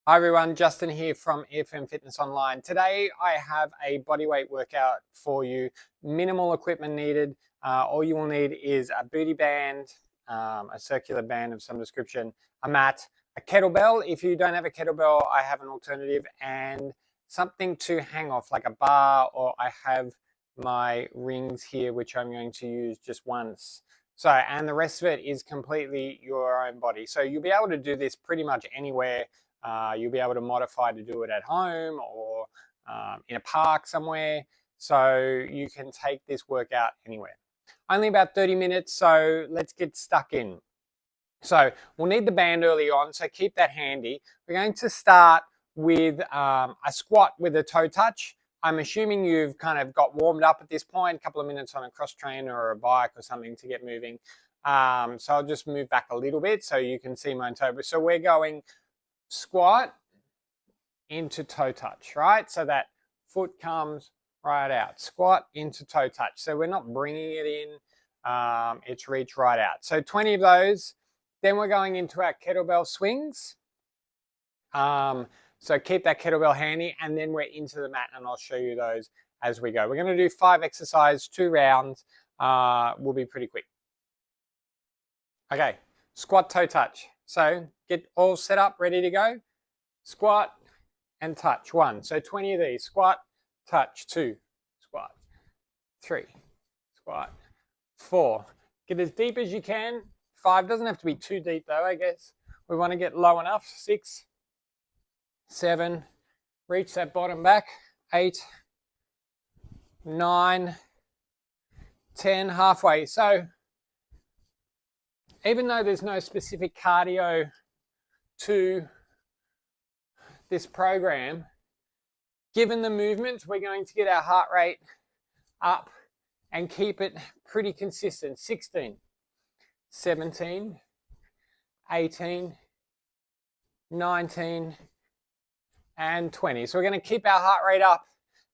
Hi everyone, Justin here from EFM Fitness Online. Today I have a bodyweight workout for you. Minimal equipment needed. All you will need is a booty band, a circular band of some description, a mat, a kettlebell. If you don't have a kettlebell, I have an alternative, and something to hang off like a bar, or I have my rings here which I'm going to use just once. So, and the rest of it is completely your own body. So you'll be able to do this pretty much anywhere. You'll be able to modify to do it at home or in a park somewhere. So you can take this workout anywhere. Only about 30 minutes, so let's get stuck in. So we'll need the band early on, so keep that handy. We're going to start with a squat with a toe touch. I'm assuming you've kind of got warmed up at this point, a couple of minutes on a cross trainer or a bike or something to get moving. So I'll just move back a little bit so you can see my toe. So we're going squat into toe touch, right? So that foot comes right out. Squat into toe touch. So we're not bringing it in. It's reach right out. So 20 of those. Then we're going into our kettlebell swings. So keep that kettlebell handy, and then we're into the mat, and I'll show you those as we go. We're going to do 5 exercises, 2 rounds. We'll be pretty quick. Okay, squat toe touch. So get all set up, ready to go. Squat and touch. 1. So 20 of these. Squat, touch. 2. Squat. 3. Squat. 4. Get as deep as you can. 5. Doesn't have to be too deep though, I guess. We want to get low enough. 6. 7. Reach that bottom back. 8. 9. 10. Halfway. So even though there's no specific cardio to this program, given the movements, we're going to get our heart rate up and keep it pretty consistent. 16, 17, 18, 19, and 20. So we're going to keep our heart rate up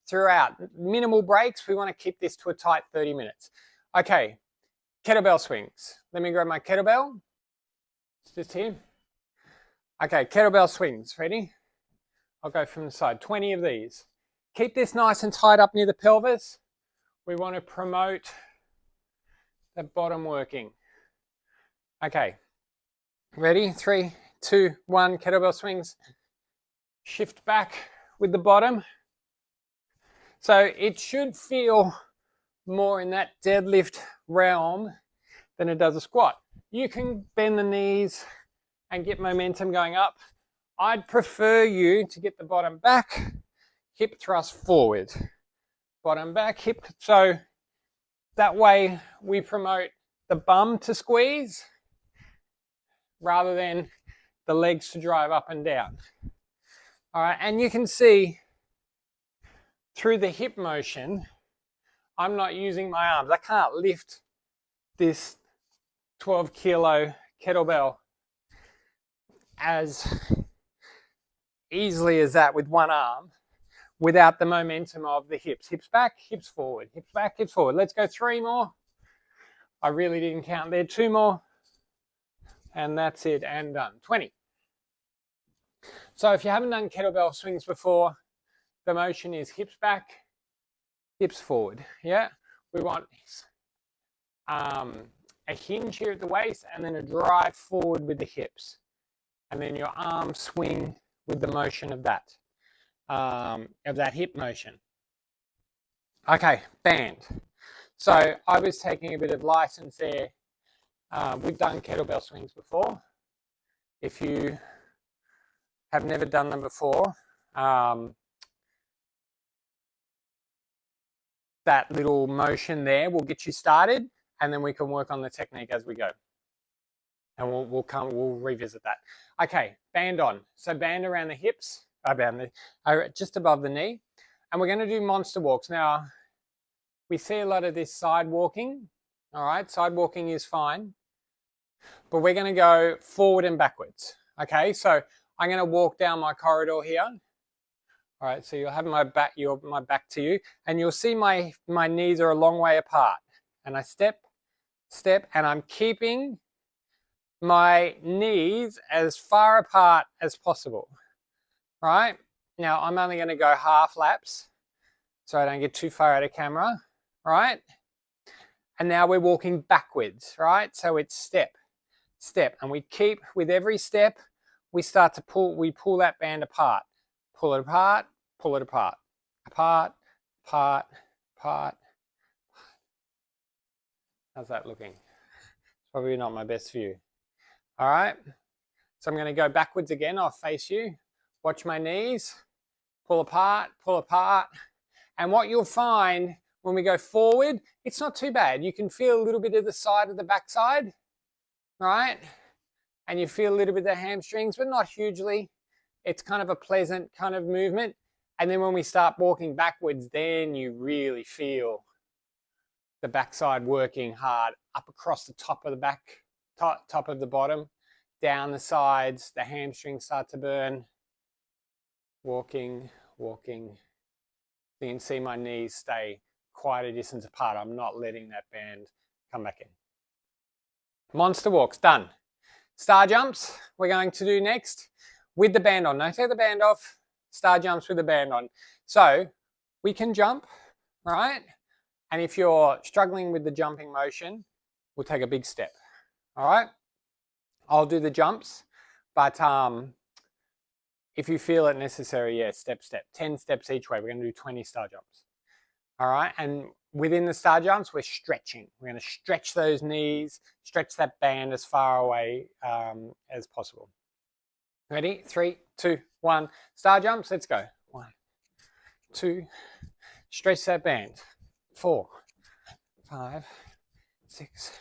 throughout. Minimal breaks. We want to keep this to a tight 30 minutes. Okay. Kettlebell swings. Let me grab my kettlebell. It's just here. Okay, kettlebell swings. Ready? I'll go from the side. 20 of these. Keep this nice and tight up near the pelvis. We want to promote the bottom working. Okay. Ready? 3, 2, 1. Kettlebell swings. Shift back with the bottom. So it should feel more in that deadlift realm than it does a squat. You can bend the knees and get momentum going up. I'd prefer you to get the bottom back, hip thrust forward. Bottom back, hip. So that way we promote the bum to squeeze rather than the legs to drive up and down. All right, and you can see through the hip motion, I'm not using my arms. I can't lift this 12 kilo kettlebell as easily as that with one arm without the momentum of the hips. Hips back, hips forward, hips back, hips forward. Let's go 3 more. I really didn't count there. 2 more. And that's it, and done. 20. So if you haven't done kettlebell swings before, the motion is hips back, hips forward. Yeah, we want a hinge here at the waist and then a drive forward with the hips, and then your arms swing with the motion of that hip motion. Okay, band. So I was taking a bit of license there. We've done kettlebell swings before. If you have never done them before, that little motion there will get you started, and then we can work on the technique as we go. And we'll revisit that. Okay, band on. So band around the hips, just above the knee. And we're going to do monster walks. Now, we see a lot of this side walking. All right, side walking is fine. But we're going to go forward and backwards. Okay, so I'm going to walk down my corridor here. All right, so you'll have my back to you, and you'll see my knees are a long way apart. And I step, and I'm keeping my knees as far apart as possible. right? Now I'm only going to go half laps so I don't get too far out of camera, right? And now we're walking backwards, right? So it's step, step, and we keep, with every step, we start to pull that band apart. Pull it apart, pull it apart. Apart, apart, apart. How's that looking? Probably not my best view. All right, so I'm going to go backwards again. I'll face you. Watch my knees. Pull apart, pull apart. And what you'll find when we go forward, it's not too bad. You can feel a little bit of the side of the backside, right? And you feel a little bit of the hamstrings, but not hugely. It's kind of a pleasant kind of movement. And then when we start walking backwards, then you really feel the backside working hard up across the top of the back, top of the bottom, down the sides, the hamstrings start to burn. Walking, walking. You can see my knees stay quite a distance apart. I'm not letting that band come back in. Monster walks, done. Star jumps, we're going to do next with the band on. No, take the band off. Star jumps with the band on. So we can jump, right? And if you're struggling with the jumping motion, we'll take a big step. All right? I'll do the jumps, but if you feel it necessary, yeah, step, step. 10 steps each way. We're going to do 20 star jumps. All right? And within the star jumps, we're stretching. We're going to stretch those knees, stretch that band as far away as possible. Ready? 3, 2, 1. Star jumps. Let's go. 1, 2. Stretch that band. 4, 5, 6,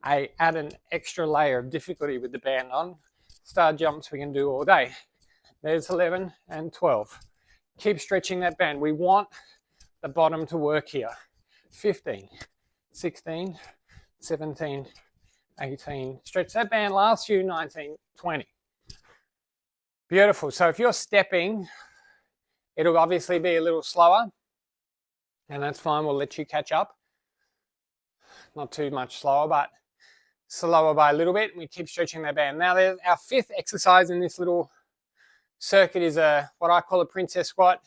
7, 8. Add an extra layer of difficulty with the band on. Star jumps we can do all day. There's 11 and 12. Keep stretching that band. We want the bottom to work here. 15, 16, 17, 18. Stretch that band. Last few, 19, 20. Beautiful. So if you're stepping, it'll obviously be a little slower. And that's fine. We'll let you catch up. Not too much slower, but slower by a little bit. We keep stretching that band. Now, there's our fifth exercise in this little circuit is what I call a princess squat.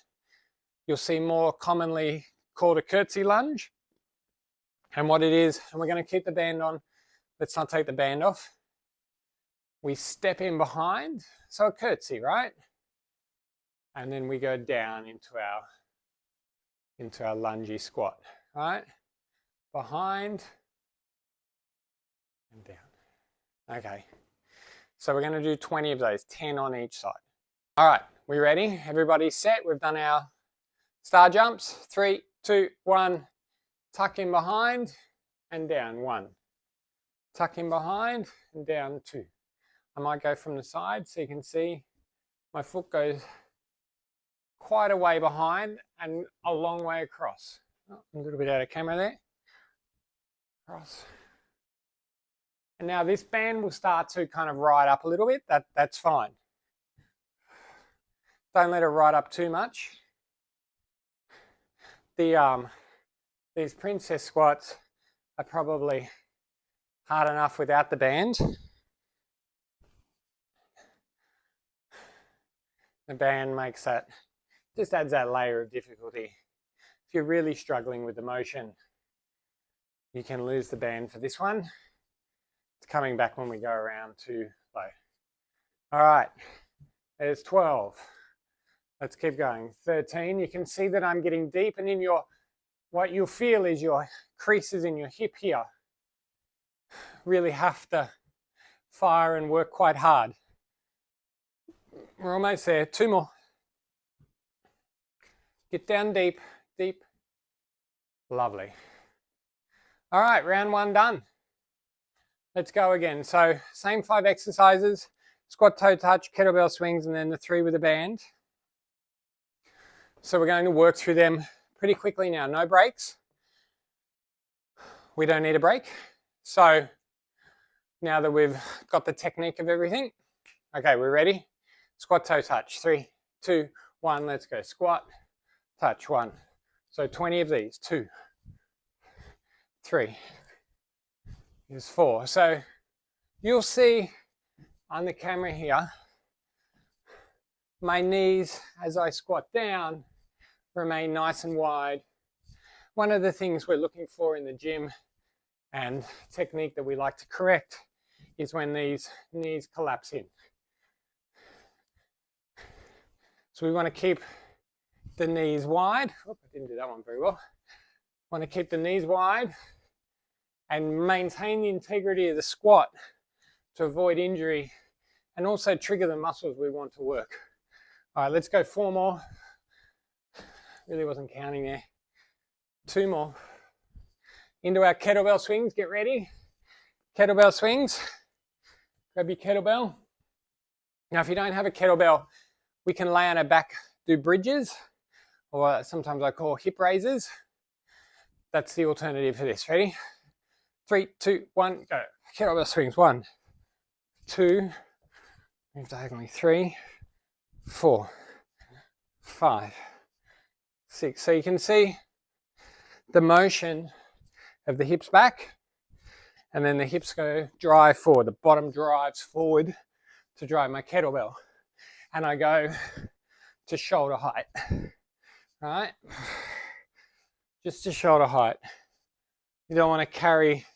You'll see more commonly called a curtsy lunge. And what it is, and we're going to keep the band on. Let's not take the band off. We step in behind, so a curtsy, right? And then we go down into our lungy squat, right? Behind and down. Okay, so we're going to do 20 of those, 10 on each side. All right, we ready? Everybody's set. We've done our star jumps. 3, 2, 1. Tuck in behind and down. 1. Tuck in behind and down. 2. I might go from the side so you can see my foot goes quite a way behind and a long way across. Oh, a little bit out of camera there. Cross. And now this band will start to kind of ride up a little bit. That's fine. Don't let it ride up too much. These princess squats are probably hard enough without the band. The band makes that, just adds that layer of difficulty. If you're really struggling with the motion, you can lose the band for this one. It's coming back when we go around too low. All right, there's 12. Let's keep going. 13, you can see that I'm getting deep, and in what you'll feel is your creases in your hip here really have to fire and work quite hard. We're almost there. 2 more. Get down deep, deep. Lovely. All right, round 1 done. Let's go again. So same 5 exercises, squat, toe touch, kettlebell swings, and then the 3 with a band. So we're going to work through them pretty quickly now. No breaks. We don't need a break. So now that we've got the technique of everything, okay, we're ready. Squat, toe touch. 3, 2, 1. Let's go. Squat, touch. 1. So 20 of these. 2, 3. Here's 4. So you'll see on the camera here, My knees, as I squat down, remain nice and wide. One of the things we're looking for in the gym and technique that we like to correct is when these knees collapse in. So we want to keep the knees wide. Oh, I didn't do that one very well. Want to keep the knees wide and maintain the integrity of the squat to avoid injury and also trigger the muscles we want to work. All right, let's go 4 more. Really wasn't counting there. 2 more. Into our kettlebell swings, get ready. Kettlebell swings. Grab your kettlebell. Now, if you don't have a kettlebell, we can lay on our back, do bridges, or sometimes I call hip raises. That's the alternative for this. Ready? 3, 2, 1, go. Kettlebell swings. 1, 2, move diagonally. 3, 4, 5, 6. So you can see the motion of the hips back, and then the hips go drive forward. The bottom drives forward to drive my kettlebell, and I go to shoulder height. All right, just to shoulder height. You don't want to carry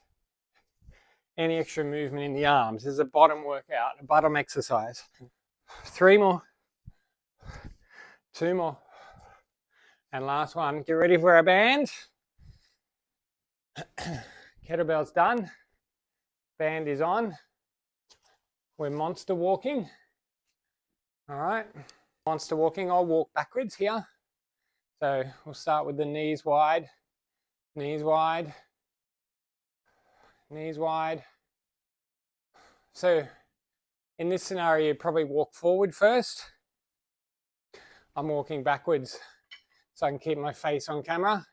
any extra movement in the arms. This is a bottom workout, a bottom exercise. 3 more, 2 more, and last one. Get ready for our band. Kettlebell's done. Band is on. We're monster walking. All right, monster walking. I'll walk backwards here. So we'll start with the knees wide, knees wide, knees wide. So in this scenario, you'd probably walk forward first. I'm walking backwards so I can keep my face on camera.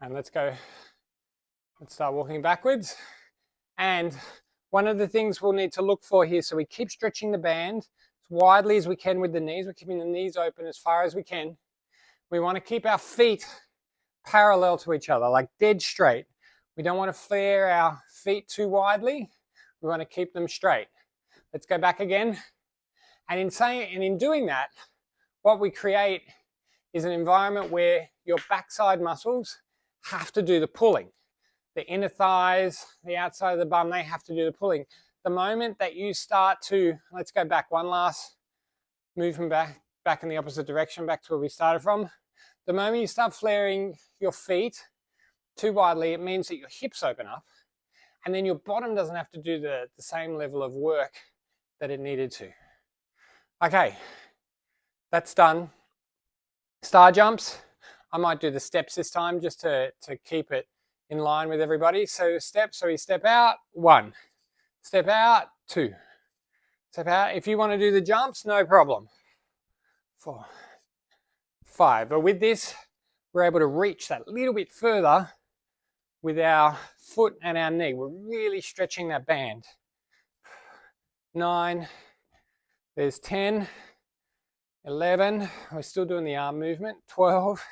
And let's go. Let's start walking backwards. And one of the things we'll need to look for here, so we keep stretching the band as widely as we can with the knees. We're keeping the knees open as far as we can. We want to keep our feet parallel to each other, like dead straight. We don't want to flare our feet too widely. We want to keep them straight. Let's go back again. And in doing that, what we create is an environment where your backside muscles have to do the pulling. The inner thighs, the outside of the bum, they have to do the pulling. The moment that you start to, let's go back, one last movement back in the opposite direction, back to where we started from. The moment you start flaring your feet too widely, it means that your hips open up, and then your bottom doesn't have to do the same level of work that it needed to. Okay, that's done. Star jumps. I might do the steps this time just to keep it in line with everybody. So steps, so we step out, 1. Step out, 2. Step out. If you want to do the jumps, no problem. 4, 5. But with this, we're able to reach that little bit further with our foot and our knee. We're really stretching that band. 9. There's 10. 11. We're still doing the arm movement. 12.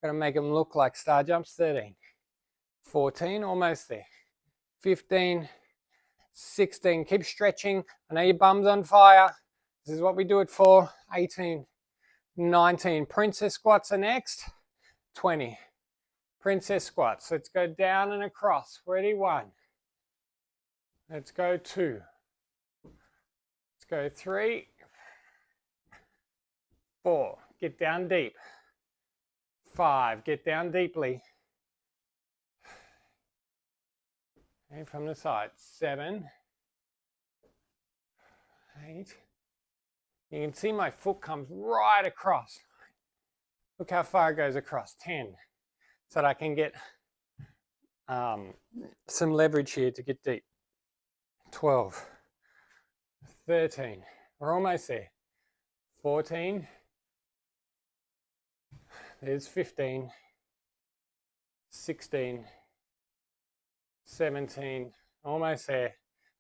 Got to make them look like star jumps. 13. 14. Almost there. 15. 16. Keep stretching. I know your bum's on fire. This is what we do it for. 18. 19. Princess squats are next. 20. Princess squats. Let's go down and across. Ready? 1. Let's go 2. Let's go 3. 4. Get down deep. 5. Get down deeply. And from the side. 7. 8. You can see my foot comes right across. Look how far it goes across. 10. So that I can get some leverage here to get deep. 12. 13. We're almost there. 14. There's 15. 16. 17. Almost there.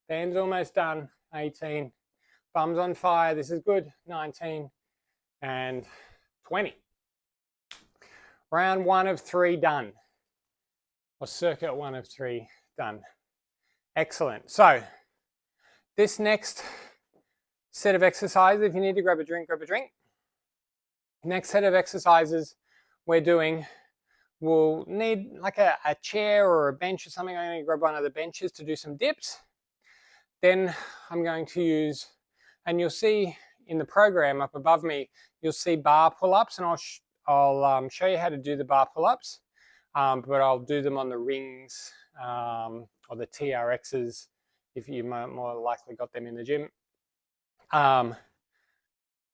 Band's almost done. 18. Bum's on fire. This is good. 19. And 20. Round 1 of 3 done. Or circuit 1 of 3 done. Excellent. So this next set of exercises. If you need to grab a drink, grab a drink. Next set of exercises we're doing, we'll need like a chair or a bench or something. I'm going to grab one of the benches to do some dips. Then I'm going to use, and you'll see in the program up above me, you'll see bar pull-ups, and I'll show you how to do the bar pull-ups, but I'll do them on the rings or the TRXs if you more likely got them in the gym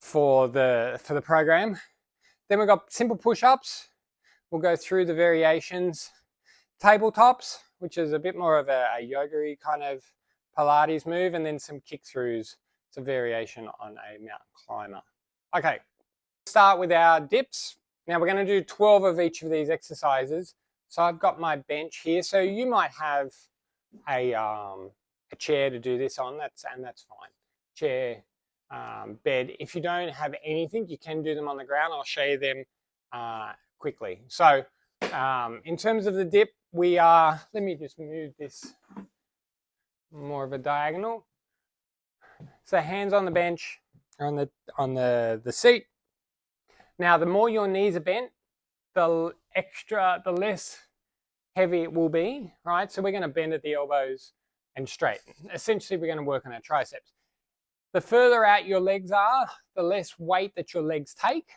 for the program. Then we've got simple push-ups. We'll go through the variations. Tabletops, which is a bit more of a yoga-y kind of Pilates move, and then some kick-throughs. It's a variation on a mountain climber. Okay, start with our dips. Now we're going to do 12 of each of these exercises. So I've got my bench here. So you might have a chair to do this on, and that's fine. Chair, bed. If you don't have anything, you can do them on the ground. I'll show you them quickly. So in terms of the dip, we are, let me just move this more of a diagonal. So hands on the bench, on the seat. Now, the more your knees are bent, the less heavy it will be, right? So we're going to bend at the elbows and straighten. Essentially, we're going to work on our triceps. The further out your legs are, the less weight that your legs take.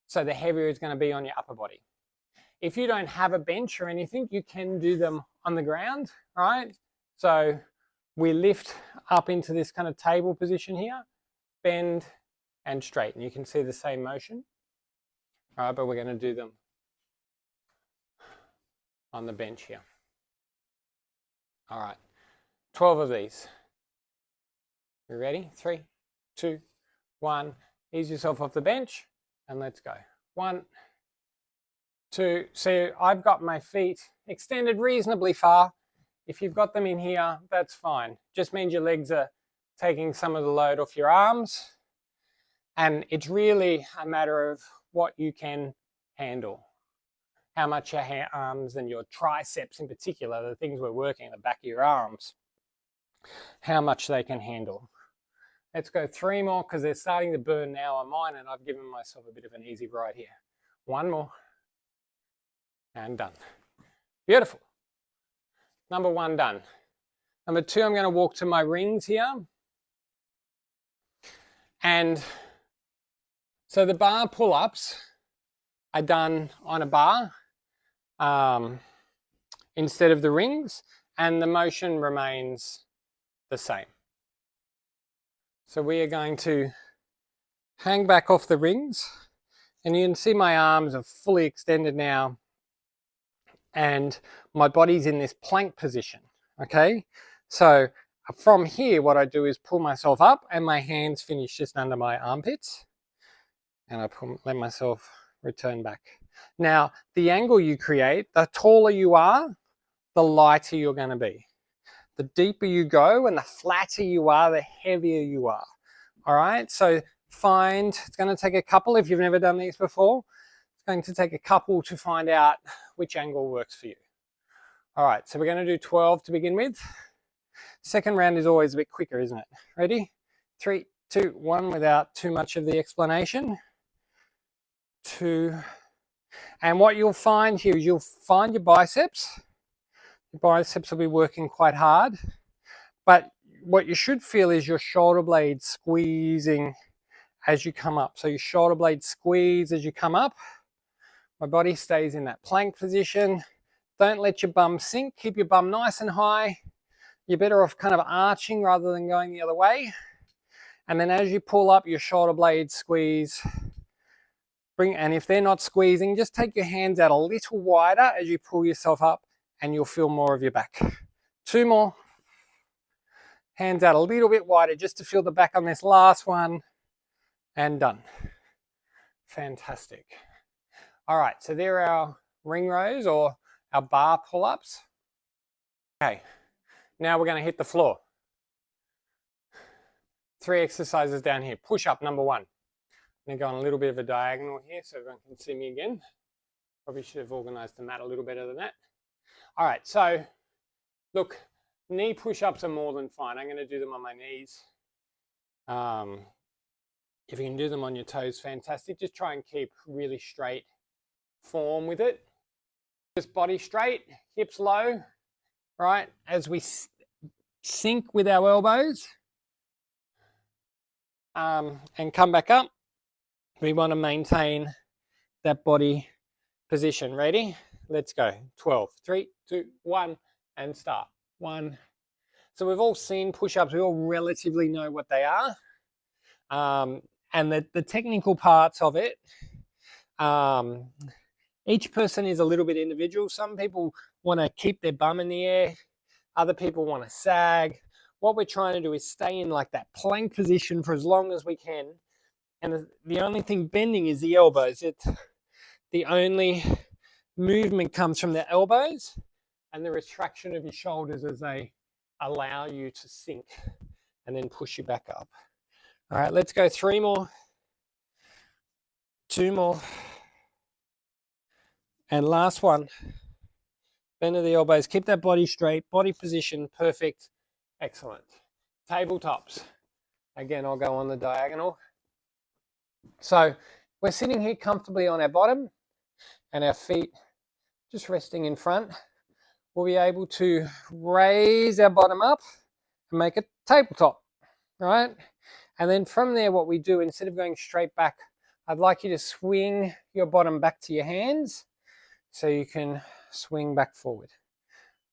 So the heavier it's going to be on your upper body. If you don't have a bench or anything, you can do them on the ground, right? So we lift up into this kind of table position here, bend and straighten. You can see the same motion, all right, but we're going to do them on the bench here. All right, 12 of these. You ready? 3, 2, 1. Ease yourself off the bench and let's go. 1, 2. So I've got my feet extended reasonably far. If you've got them in here, that's fine. Just means your legs are taking some of the load off your arms. And it's really a matter of what you can handle. How much your arms and your triceps in particular, the things we're working at the back of your arms, how much they can handle. Let's go 3 more because they're starting to burn now on mine, and I've given myself a bit of an easy ride here. 1 more. And done. Beautiful. Number 1 done. Number 2, I'm going to walk to my rings here. And so the bar pull-ups are done on a bar instead of the rings, and the motion remains the same. So we are going to hang back off the rings, and you can see my arms are fully extended now, and my body's in this plank position, okay? So from here, what I do is pull myself up, and my hands finish just under my armpits, and I let myself return back. Now, the angle you create, the taller you are, the lighter you're going to be. The deeper you go and the flatter you are, the heavier you are. All right, so it's going to take a couple if you've never done these before. It's going to take a couple to find out which angle works for you. All right, so we're going to do 12 to begin with. Second round is always a bit quicker, isn't it? Ready? 3, 2, 1 without too much of the explanation. 2. And what you'll find here is you'll find your biceps. Your biceps will be working quite hard, but what you should feel is your shoulder blades squeezing as you come up. So your shoulder blades squeeze as you come up. My body stays in that plank position. Don't let your bum sink. Keep your bum nice and high. You're better off kind of arching rather than going the other way. And then as you pull up, your shoulder blades squeeze. And if they're not squeezing, just take your hands out a little wider as you pull yourself up, and you'll feel more of your back. 2 more. Hands out a little bit wider just to feel the back on this last one. And done. Fantastic. All right, so there are our ring rows or our bar pull-ups. Okay, now we're going to hit the floor. 3 exercises down here. Push-up number 1. I'm going to go on a little bit of a diagonal here so everyone can see me again. Probably should have organized the mat a little better than that. All right, so look, knee push-ups are more than fine. I'm going to do them on my knees. If you can do them on your toes, fantastic. Just try and keep really straight form with it. Just body straight, hips low, right? As we sink with our elbows and come back up, we want to maintain that body position. Ready? Let's go. 12, 3, 2, 1, and start. 1. So we've all seen push-ups. We all relatively know what they are. And the technical parts of it, each person is a little bit individual. Some people want to keep their bum in the air. Other people want to sag. What we're trying to do is stay in like that plank position for as long as we can. And the only thing bending is the elbows. The only movement comes from the elbows and the retraction of your shoulders as they allow you to sink and then push you back up. All right, let's go 3 more, 2 more, and last one. Bend of the elbows, keep that body straight, body position, perfect, excellent. Tabletops. Again, I'll go on the diagonal. So we're sitting here comfortably on our bottom and our feet just resting in front. We'll be able to raise our bottom up and make a tabletop, right? And then from there, what we do, instead of going straight back, I'd like you to swing your bottom back to your hands so you can swing back forward.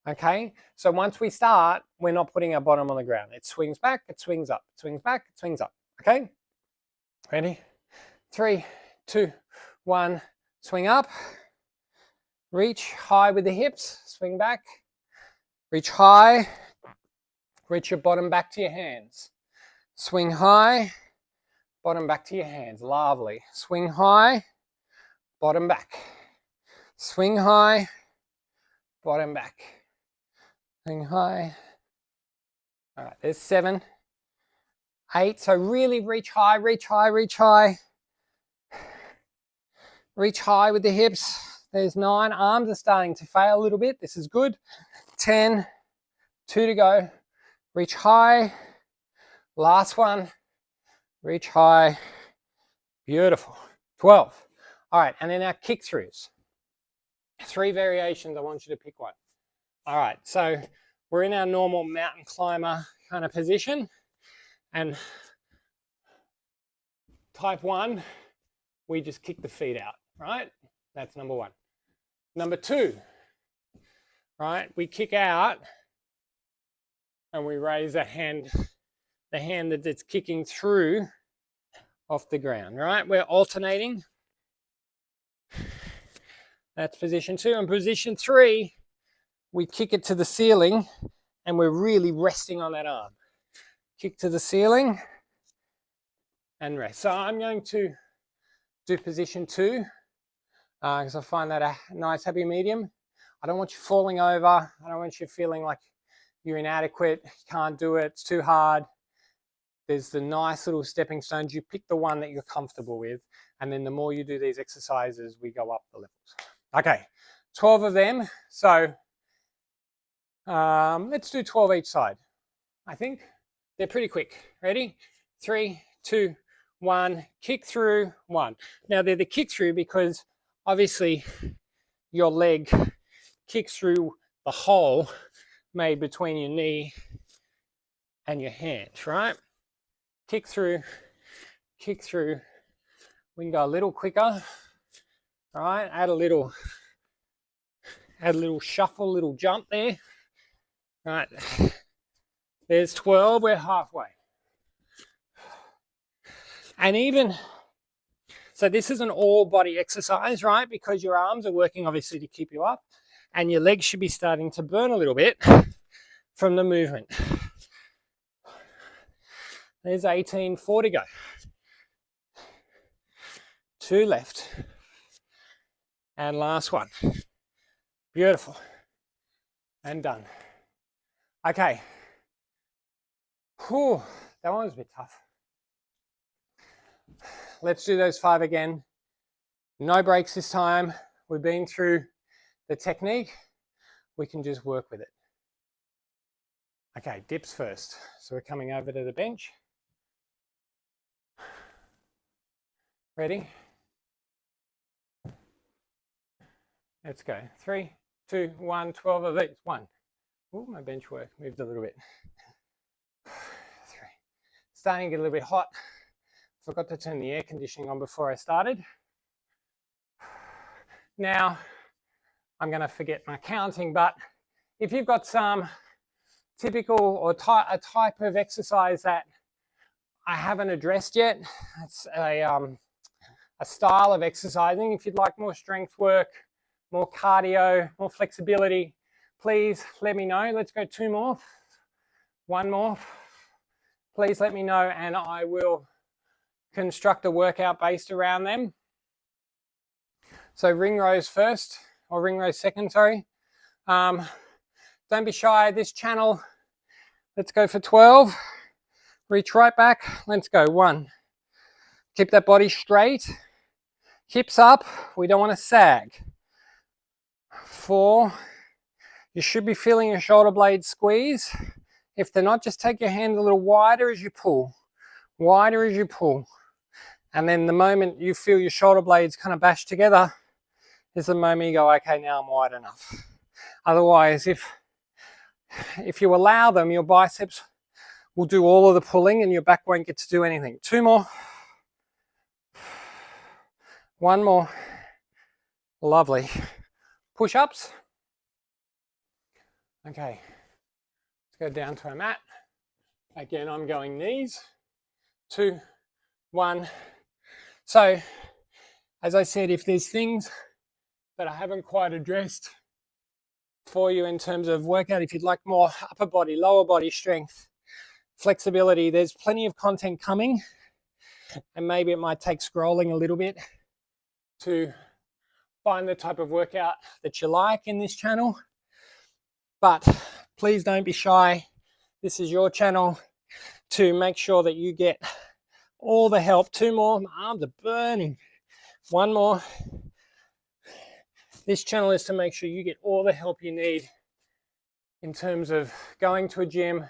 Okay, so once we start, we're not putting our bottom on the ground. It swings back, it swings up, it swings back, it swings up. Okay, ready? 3, 2, 1, swing up. Reach high with the hips, swing back. Reach high, reach your bottom back to your hands. Swing high, bottom back to your hands. Lovely. Swing high, bottom back. Swing high, bottom back. Swing high. All right, there's 7, 8. So really reach high, reach high, reach high. Reach high with the hips. There's 9. Arms are starting to fail a little bit. This is good. 10, 2 to go. Reach high. Last one. Reach high. Beautiful. 12. All right, and then our kick throughs. 3 variations. I want you to pick one. All right, so we're in our normal mountain climber kind of position. And type 1, we just kick the feet out, right? That's number 1. Number 2, right? We kick out and we raise the hand that it's kicking through off the ground, right? We're alternating. That's position 2. And position 3, we kick it to the ceiling and we're really resting on that arm. Kick to the ceiling and rest. So I'm going to do position 2 because I find that a nice happy medium. I don't want you falling over. I don't want you feeling like you're inadequate, you can't do it, it's too hard. There's the nice little stepping stones. You pick the one that you're comfortable with, and then the more you do these exercises, we go up the levels. Okay, 12 of them. So let's do 12 each side. I think they're pretty quick. Ready? 3, 2, 1, kick through, 1. Now they're the kick through because obviously your leg kicks through the hole made between your knee and your hands, right? Kick through, kick through. We can go a little quicker, all right? Add a little shuffle, little jump there. All right, there's 12, we're halfway. And even, so this is an all body exercise, right? Because your arms are working obviously to keep you up and your legs should be starting to burn a little bit from the movement. There's 18, 4 to go. 2 left. And last one. Beautiful. And done. Okay. Whew, that one was a bit tough. Let's do those 5 again. No breaks this time. We've been through the technique. We can just work with it. Okay, dips first. So we're coming over to the bench. Ready? Let's go. 3, 2, 1, 12 of these. 1. Oh, my bench work moved a little bit. 3. Starting to get a little bit hot. Forgot to turn the air conditioning on before I started. Now, I'm going to forget my counting, but if you've got some typical or a type of exercise that I haven't addressed yet, it's a style of exercising. If you'd like more strength work, more cardio, more flexibility, please let me know. Let's go 2 more, 1 more. Please let me know and I will construct a workout based around them. So ring rows first, or ring rows second, sorry. Don't be shy, this channel, let's go for 12. Reach right back, let's go. 1. Keep that body straight, hips up, we don't want to sag. 4, you should be feeling your shoulder blades squeeze. If they're not, just take your hand a little wider as you pull, wider as you pull. And then the moment you feel your shoulder blades kind of bash together is the moment you go, okay, now I'm wide enough. Otherwise, if you allow them, your biceps will do all of the pulling and your back won't get to do anything. 2 more. 1 more. Lovely. Push-ups. Okay, let's go down to our mat. Again, I'm going knees. 2, 1. So, as I said, if there's things that I haven't quite addressed for you in terms of workout, if you'd like more upper body, lower body strength, flexibility, there's plenty of content coming, and maybe it might take scrolling a little bit to find the type of workout that you like in this channel. But please don't be shy. This is your channel to make sure that you get all the help. 2 more, my arms are burning. 1 more. This channel is to make sure you get all the help you need in terms of going to a gym,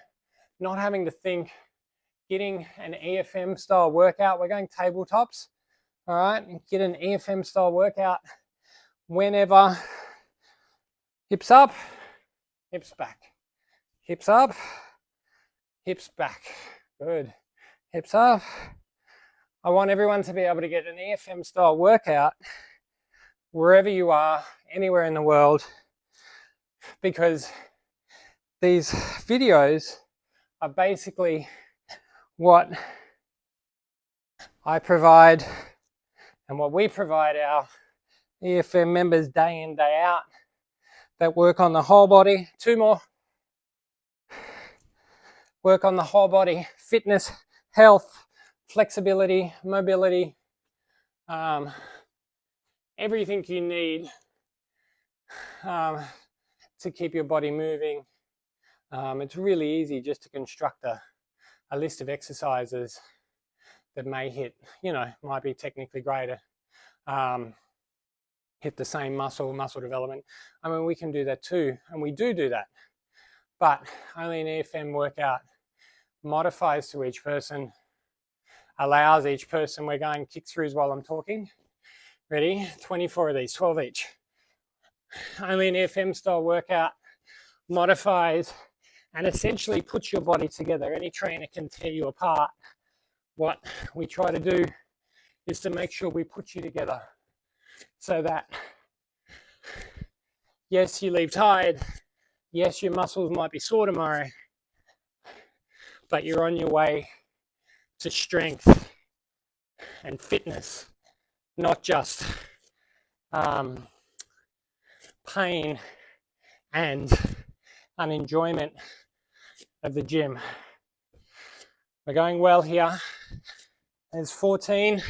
not having to think, getting an EFM style workout. We're going tabletops, all right? Get an EFM style workout whenever. Hips up, hips back. Hips up, hips back. Good. Hips up. I want everyone to be able to get an EFM style workout wherever you are, anywhere in the world, because these videos are basically what I provide and what we provide our EFM members day in, day out that work on the whole body. 2 more. Work on the whole body, fitness, health, flexibility, mobility, everything you need to keep your body moving. It's really easy just to construct a list of exercises that may hit, might be technically greater, hit the same muscle development. I mean, we can do that too, and we do that. But only an EFM workout modifies to each person, allows each person. We're going kick-throughs while I'm talking. Ready? 24 of these, 12 each. Only an EFM style workout modifies and essentially puts your body together. Any trainer can tear you apart. What we try to do is to make sure we put you together so that, yes, you leave tired. Yes, your muscles might be sore tomorrow, but you're on your way to strength and fitness, not just pain and an enjoyment of the gym. We're going well here. There's 14,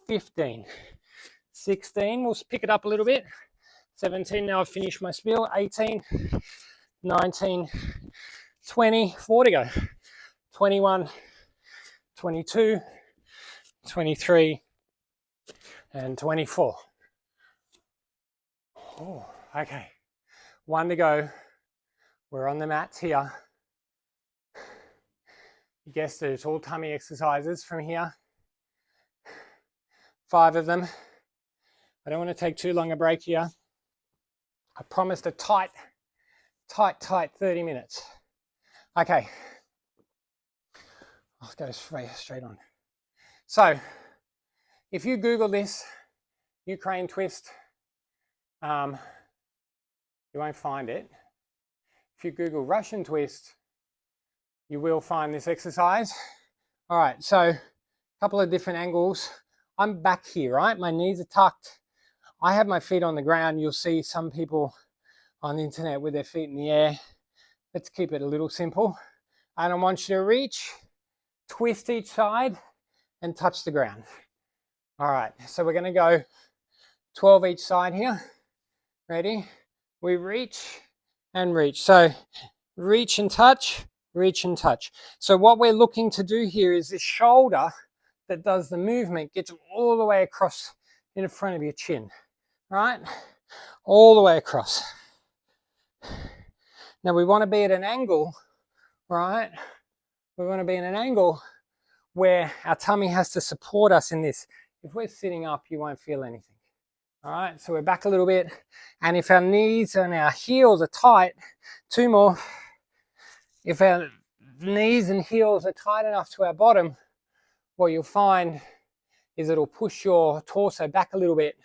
15, 16. We'll pick it up a little bit. 17, now I've finished my spiel. 18, 19, 20, 4 to go. 21, 22, 23, and 24. Oh, okay. 1 to go. We're on the mats here. You guessed it, it's all tummy exercises from here. 5 of them. I don't want to take too long a break here. I promised a tight 30 minutes. Okay. I'll go straight on. So, if you Google this, Ukraine twist, you won't find it. If you Google Russian twist, you will find this exercise. All right, so a couple of different angles. I'm back here, right? My knees are tucked. I have my feet on the ground. You'll see some people on the internet with their feet in the air. Let's keep it a little simple. I don't want you to reach, twist each side, and touch the ground. All right, so we're going to go 12 each side here. Ready? We reach and reach. So reach and touch, reach and touch. So what we're looking to do here is this shoulder that does the movement gets all the way across in front of your chin, right? All the way across. Now we want to be at an angle, right? We want to be in an angle where our tummy has to support us in this. If we're sitting up, you won't feel anything. All right, so we're back a little bit. And if our knees and our heels are tight, 2 more. If our knees and heels are tight enough to our bottom, what you'll find is it'll push your torso back a little bit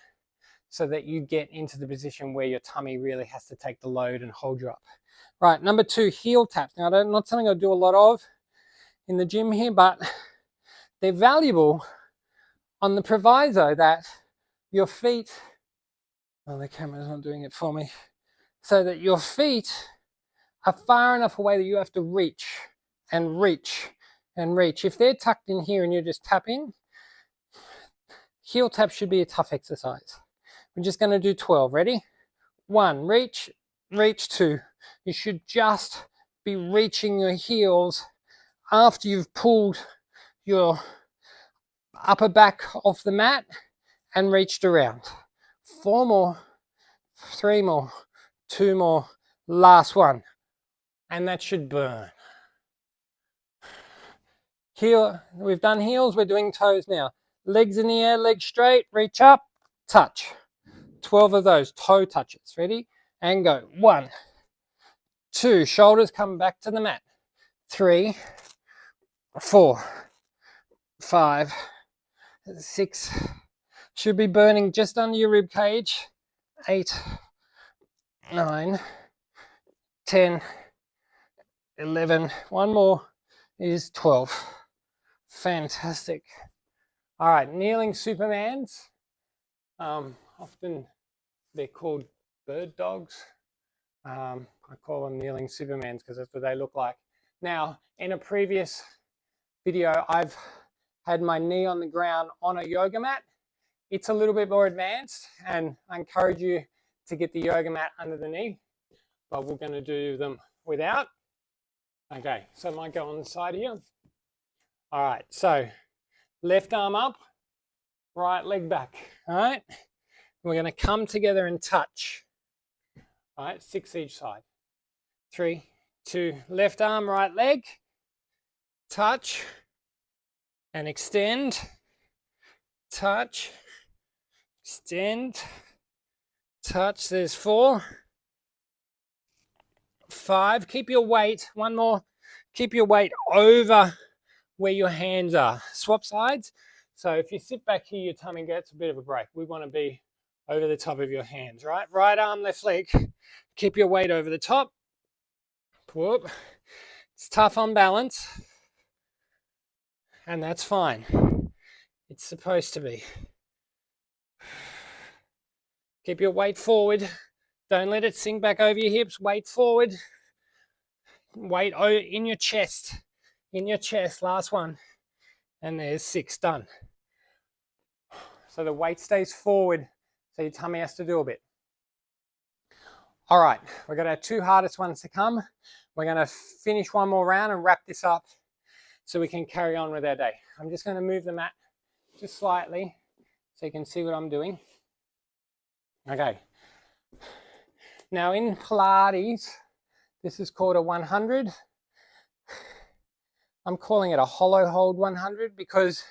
so that you get into the position where your tummy really has to take the load and hold you up. Right, number 2, heel taps. Now, not something I do a lot of in the gym here, but they're valuable on the proviso that your feet, oh, the camera's not doing it for me, so that your feet are far enough away that you have to reach and reach and reach. If they're tucked in here and you're just tapping, heel tap should be a tough exercise. We're just going to do 12. Ready? 1, reach, reach. 2. You should just be reaching your heels after you've pulled your upper back off the mat and reached around. 4 more, 3 more, 2 more, last one. And that should burn. Heel, we've done heels, we're doing toes now. Legs in the air, legs straight, reach up, touch. 12 of those toe touches. Ready? And go. 1, 2, shoulders come back to the mat. 3, 4, 5, 6, should be burning just under your rib cage. 8, 9, 10, 11, one more is 12. Fantastic. All right, kneeling Supermans. Often they're called bird dogs. I call them kneeling Supermans because that's what they look like. Now, in a previous video, I've had my knee on the ground on a yoga mat. It's a little bit more advanced, and I encourage you to get the yoga mat under the knee, but we're going to do them without. Okay, so I might go on the side here. All right, so left arm up, right leg back. All right, we're going to come together and touch. All right, 6 each side. 3, 2, left arm, right leg, touch, and extend, touch, extend, touch. There's 4, 5. Keep your weight, 1 more, keep your weight over where your hands are. Swap sides. So if you sit back here, your tummy gets a bit of a break. We want to be over the top of your hands, right? Right arm, left leg. Keep your weight over the top. Whoop. It's tough on balance. And that's fine. It's supposed to be. Keep your weight forward. Don't let it sink back over your hips. Weight forward. Weight in your chest. In your chest. Last one. And there's 6 done. So the weight stays forward, so your tummy has to do a bit. All right, we're going to have 2 hardest ones to come. We're going to finish 1 more round and wrap this up so we can carry on with our day. I'm just going to move the mat just slightly so you can see what I'm doing. Okay. Now in Pilates, this is called a 100. I'm calling it a hollow hold 100 because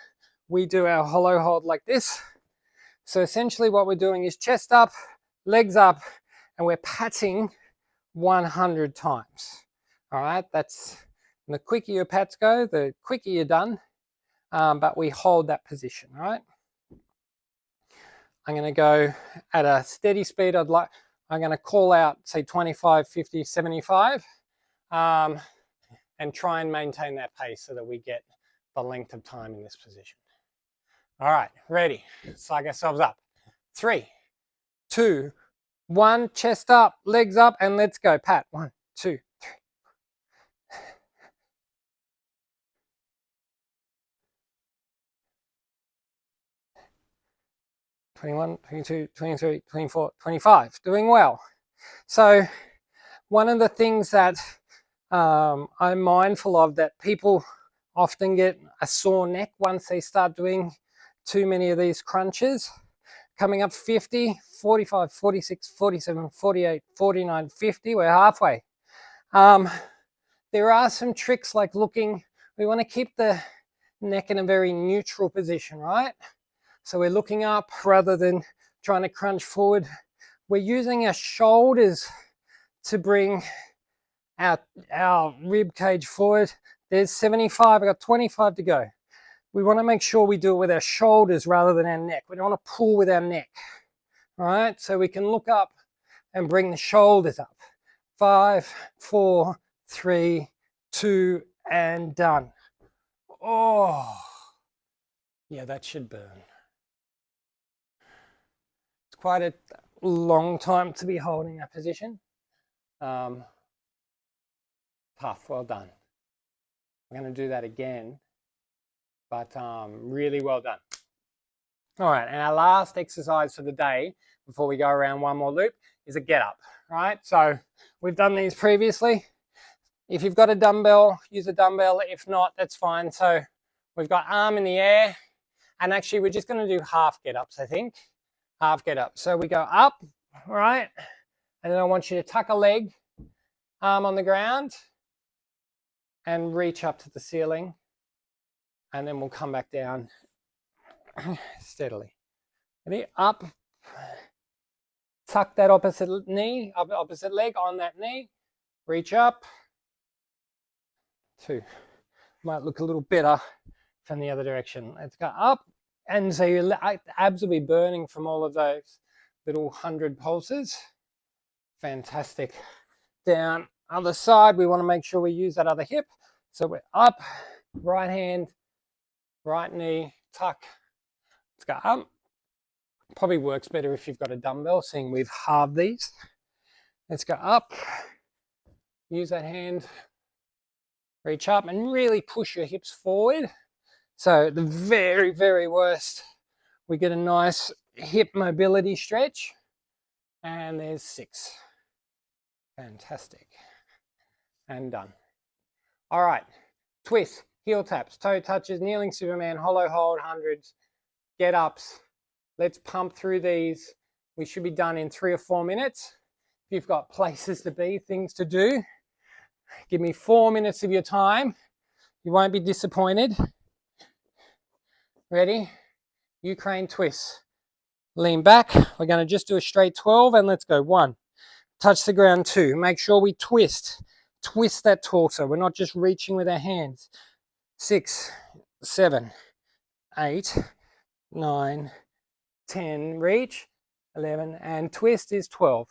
we do our hollow hold like this. So essentially what we're doing is chest up, legs up, and we're patting 100 times. All right, that's the quicker your pats go, the quicker you're done, but we hold that position, all right? I'm going to go at a steady speed. I'm going to call out, say 25, 50, 75, and try and maintain that pace so that we get the length of time in this position. All right, ready? Psych ourselves up. 3, 2, 1, chest up, legs up, and let's go. Pat, 1, 2, 3. 21, 22, 23, 24, 25. Doing well. So one of the things that I'm mindful of, that people often get a sore neck once they start doing too many of these crunches. Coming up 50, 45, 46, 47, 48, 49, 50. We're halfway. There are some tricks like looking. We want to keep the neck in a very neutral position, right? So we're looking up rather than trying to crunch forward. We're using our shoulders to bring our rib cage forward. There's 75, I've got 25 to go. We want to make sure we do it with our shoulders rather than our neck. We don't want to pull with our neck, all right? So we can look up and bring the shoulders up. 5, 4, 3, 2, and done. Oh, yeah, that should burn. It's quite a long time to be holding that position. Tough, well done. I'm going to do that again, but really well done. All right, and our last exercise for the day before we go around one more loop is a get up, right? So we've done these previously. If you've got a dumbbell, use a dumbbell. If not, that's fine. So we've got arm in the air, and actually we're just going to do half get ups, I think. Half get up. So we go up, all right? And then I want you to tuck a leg, arm on the ground, and reach up to the ceiling. And then we'll come back down steadily. Ready? Up. Tuck that opposite knee, opposite leg on that knee. Reach up. 2. Might look a little better from the other direction. Let's go up. And so your abs will be burning from all of those little 100 pulses. Fantastic. Down. Other side, we want to make sure we use that other hip. So we're up, right hand, right knee, tuck. Let's go up. Probably works better if you've got a dumbbell, seeing we've halved these. Let's go up. Use that hand. Reach up and really push your hips forward. So the very, very worst, we get a nice hip mobility stretch. And there's 6. Fantastic. And done. All right. Twist, heel taps, toe touches, kneeling Superman, hollow hold, hundreds, get ups. Let's pump through these. We should be done in 3 or 4 minutes. If you've got places to be, things to do, give me 4 minutes of your time. You won't be disappointed. Ready? Ukraine twist. Lean back. We're going to just do a straight 12 and let's go. 1. Touch the ground. 2. Make sure we twist. Twist that torso. We're not just reaching with our hands. 6, 7, 8, 9, 10. Reach. 11 and twist is 12.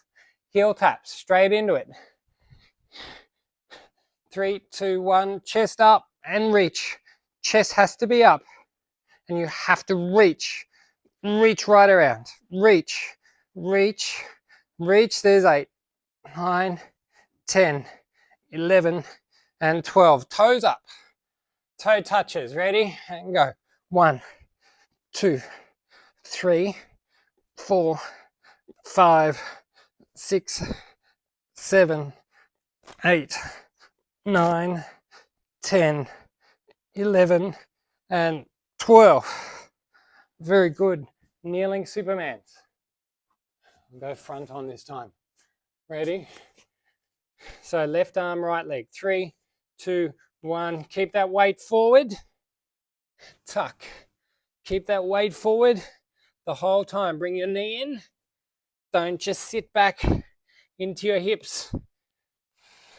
Heel taps. Straight into it. 3, 2, 1. Chest up and reach. Chest has to be up. And you have to reach. Reach right around. Reach. Reach. Reach. There's 8, 9, 10, 11, and 12. Toes up. Toe touches. Ready? And go. 1, 2, 3, 4, 5, 6, 7, 8, 9, 10, 11, and 12. Very good. Kneeling Supermans. I'll go front on this time. Ready? So left arm, right leg. 3, 2, 1. Keep that weight forward. Tuck. Keep that weight forward. the whole time. Bring your knee in. Don't just sit back into your hips.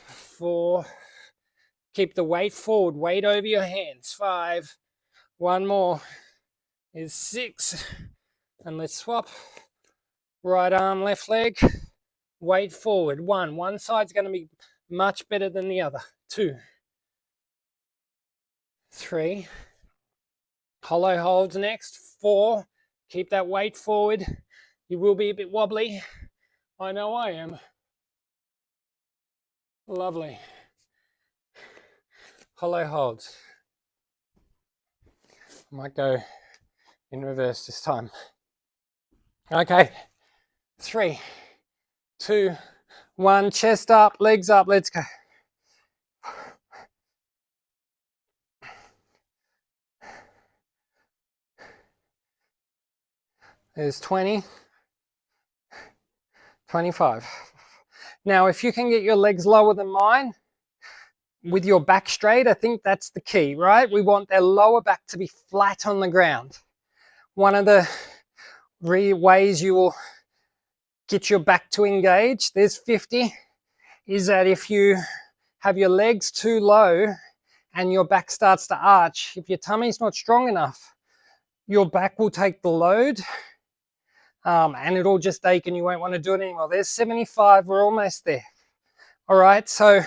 4. Keep the weight forward, weight over your hands. 5. One more is 6. And let's swap. Right arm, left leg. Weight forward. 1. One side's going to be much better than the other. 2. 3. Hollow holds next. 4. Keep that weight forward. You will be a bit wobbly. I know I am. Lovely. Hollow holds. Might go in reverse this time. Okay. 3, 2, 1. Chest up, legs up. Let's go. There's 20, 25. Now, if you can get your legs lower than mine, with your back straight, I think that's the key, right? We want their lower back to be flat on the ground. One of the ways you will get your back to engage, there's 50, is that if you have your legs too low and your back starts to arch, if your tummy's not strong enough, your back will take the load and it'll just ache and you won't want to do it anymore. There's 75, we're almost there. All right, so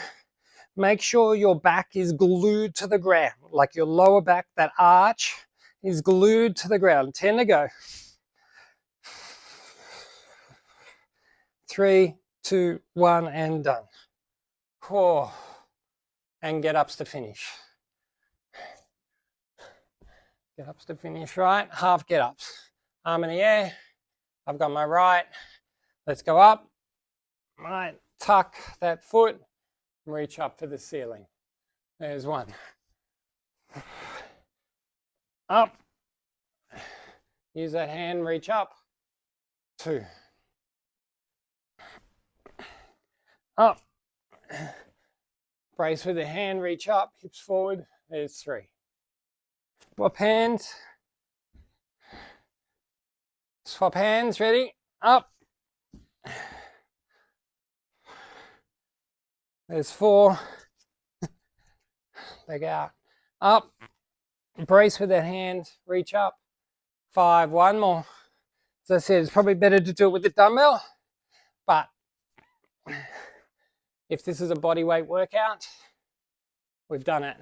make sure your back is glued to the ground, like your lower back, that arch is glued to the ground. 10 to go. 3, 2, 1, and done. 4, and get ups to finish. Get ups to finish, right? Half get ups. Arm in the air. I've got my right. Let's go up. Right, tuck that foot. Reach up for the ceiling. There's 1. Up. Use that hand, reach up. 2. Up. Brace with the hand, reach up, hips forward. There's 3. Swap hands. Swap hands, ready? Up. There's 4. Leg out. Up. Brace with that hand, reach up. 5. One more. As I said, it's probably better to do it with the dumbbell, but if this is a body weight workout, we've done it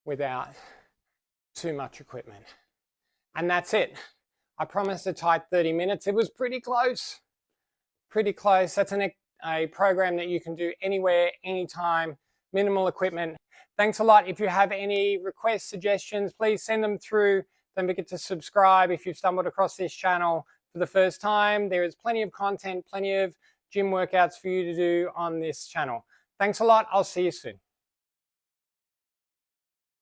without too much equipment. And that's it. I promised a tight 30 minutes. It was pretty close. Pretty close. That's a program that you can do anywhere, anytime, minimal equipment. Thanks a lot. If you have any requests, suggestions, please send them through. Don't forget to subscribe if you've stumbled across this channel for the first time. There is plenty of content, plenty of gym workouts for you to do on this channel. Thanks a lot. I'll see you soon.